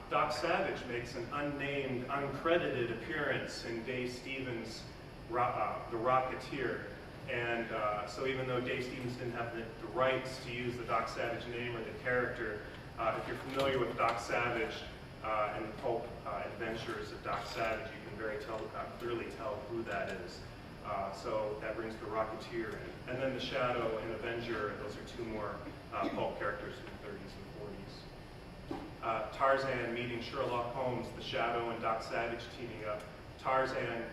Doc Savage makes an unnamed, uncredited appearance in Dave Stevens' The Rocketeer. And so even though Dave Stevens didn't have the rights to use the Doc Savage name or the character, if you're familiar with Doc Savage and the pulp adventures of Doc Savage, you can very clearly tell who that is. So that brings the Rocketeer in. And then the Shadow and Avenger, those are two more pulp characters from the 30s and 40s. Tarzan meeting Sherlock Holmes, the Shadow and Doc Savage teaming up. Tarzan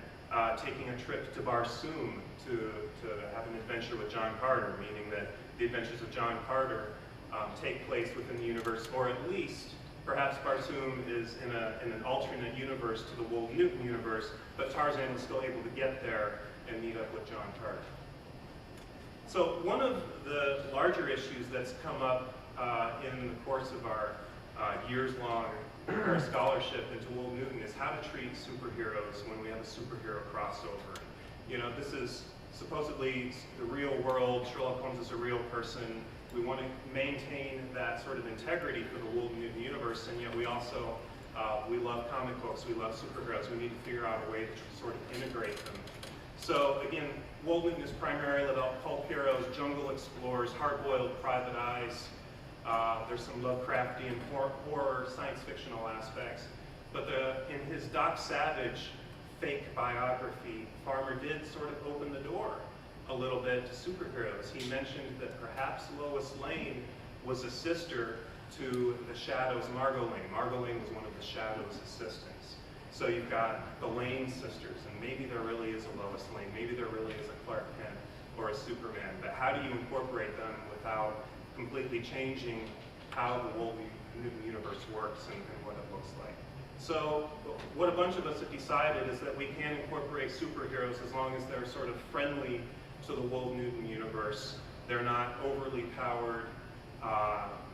taking a trip to Barsoom to have an adventure with John Carter, meaning that the adventures of John Carter take place within the universe, or at least perhaps Barsoom is in an alternate universe to the Wold Newton universe, but Tarzan was still able to get there and meet up with John Carter. So one of the larger issues that's come up in the course of our years-long scholarship into Wold Newton is how to treat superheroes when we have a superhero crossover. You know, this is supposedly the real world. Sherlock Holmes is a real person. We want to maintain that sort of integrity for the Wold Newton universe, and yet we also we love comic books, we love superheroes. We need to figure out a way to sort of integrate them. So again, Wold Newton is primarily about pulp heroes, jungle explorers, hard-boiled private eyes. There's some Lovecraftian horror, science fictional aspects. But in his Doc Savage fake biography, Farmer did sort of open the door a little bit to superheroes. He mentioned that perhaps Lois Lane was a sister to the Shadow's Margot Lane. Margot Lane was one of the Shadow's assistants. So you've got the Lane sisters, and maybe there really is a Lois Lane, maybe there really is a Clark Kent or a Superman, but how do you incorporate them without completely changing how the Wold Newton universe works and what it looks like? So what a bunch of us have decided is that we can incorporate superheroes as long as they're sort of friendly to the Wold Newton universe. They're not overly powered.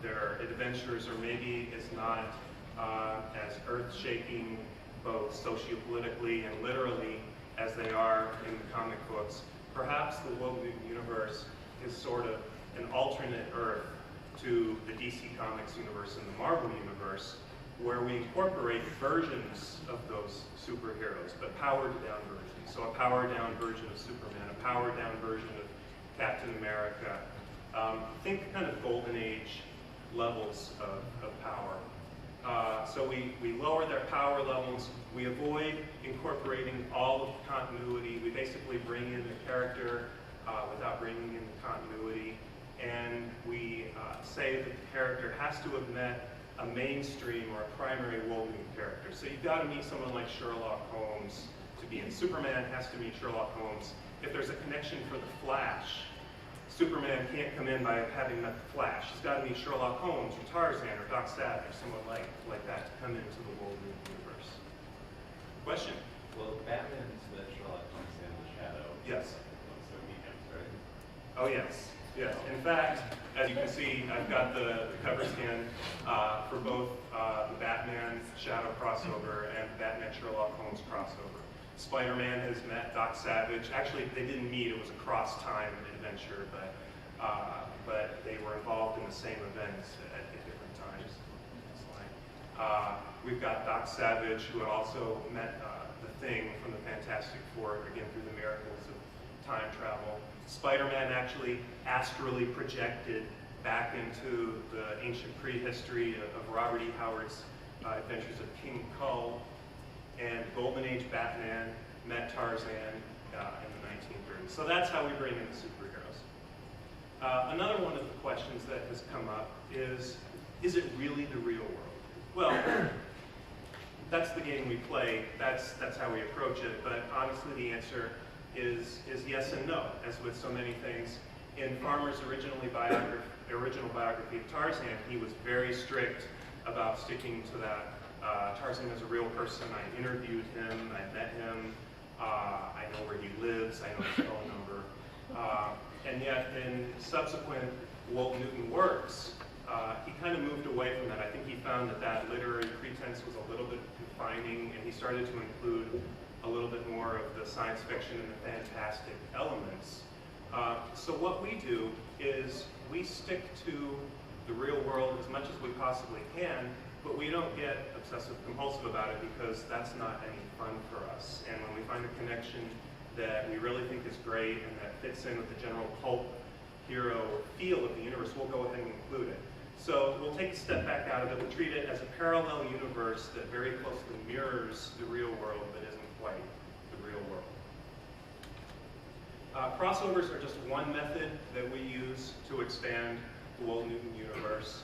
Their adventures are maybe as not as earth-shaking, both sociopolitically and literally, as they are in the comic books. Perhaps the Wold Newton universe is sort of an alternate Earth to the DC Comics universe and the Marvel universe, where we incorporate versions of those superheroes, but powered-down versions. So a powered-down version of Superman, a powered-down version of Captain America. Think kind of Golden Age levels of power. So we lower their power levels. We avoid incorporating all of the continuity. We basically bring in the character without bringing in the continuity. And we say that the character has to have met a mainstream or a primary Wold Newton character. So you've got to meet someone like Sherlock Holmes to be in. Superman has to meet Sherlock Holmes. If there's a connection for the Flash, Superman can't come in by having met the Flash. He's got to meet Sherlock Holmes or Tarzan or Doc Savage, someone like that, to come into the Wold Newton universe. Question? Well, Batman's met Sherlock Holmes and the Shadow. Yes. So he comes, right? Oh, yes. Yes. In fact, as you can see, I've got the cover scan for both the Batman Shadow crossover and Batman Sherlock Holmes crossover. Spider-Man has met Doc Savage. Actually, they didn't meet. It was a cross-time adventure, but they were involved in the same events at different times. We've got Doc Savage, who also met the Thing from the Fantastic Four, again through the miracles of time travel. Spider-Man actually astrally projected back into the ancient prehistory of Robert E. Howard's Adventures of King Kull. And Golden Age Batman met Tarzan in the 1930s. So that's how we bring in the superheroes. Another one of the questions that has come up is it really the real world? Well, that's the game we play. That's how we approach it. But honestly, the answer is yes and no, as with so many things. In Farmer's original biography of Tarzan, he was very strict about sticking to that. Tarzan is a real person. I interviewed him, I met him, I know where he lives, I know his phone number. And yet in subsequent Wold Newton works, he kind of moved away from that. I think he found that literary pretense was a little bit confining, and he started to include a little bit more of the science fiction and the fantastic elements. So what we do is we stick to the real world as much as we possibly can, but we don't get obsessive compulsive about it because that's not any fun for us. And when we find a connection that we really think is great and that fits in with the general pulp hero feel of the universe, we'll go ahead and include it. So we'll take a step back out of it. We'll treat it as a parallel universe that very closely mirrors the real world but isn't quite the real world. Crossovers are just one method that we use to expand the Wold-Newton universe.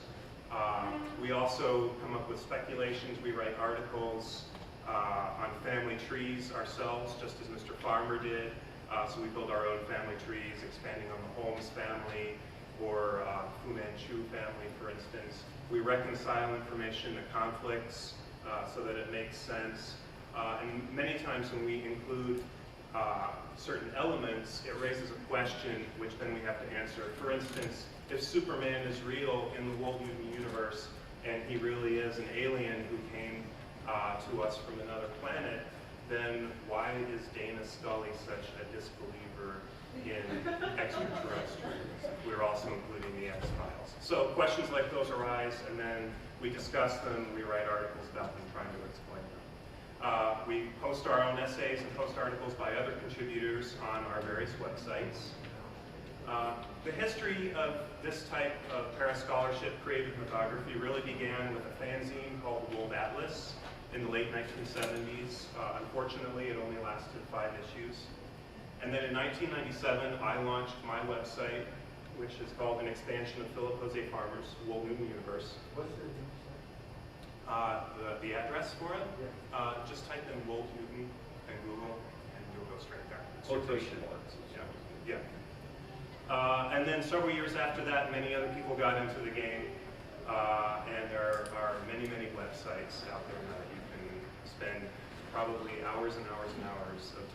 We also come up with speculations. We write articles on family trees ourselves, just as Mr. Farmer did. So we build our own family trees, expanding on the Holmes family or Fu Manchu family, for instance. We reconcile information to conflicts so that it makes sense. And many times when we include certain elements, it raises a question which then we have to answer. For instance, if Superman is real in the Wold-Newton universe and he really is an alien who came to us from another planet, then why is Dana Scully such a disbeliever in extraterrestrials? We're also including the X-Files. So questions like those arise, and then we discuss them, we write articles about them, trying to explain them. We post our own essays and post articles by other contributors on our various websites. The history of this type of parascholarship creative mythography really began with a fanzine called the Wold Atlas in the late 1970s. Unfortunately, it only lasted 5 issues. And then in 1997, I launched my website, which is called An Expansion of Philip Jose Farmer's Wold-Newton Universe. What's the The address for it? Yeah. Just type in Wold-Newton and Google, and you'll go straight there. It's Quotation pretty- marks. Yeah. And then several years after that, many other people got into the game, and there are many, many websites out there that you can spend probably hours and hours and hours of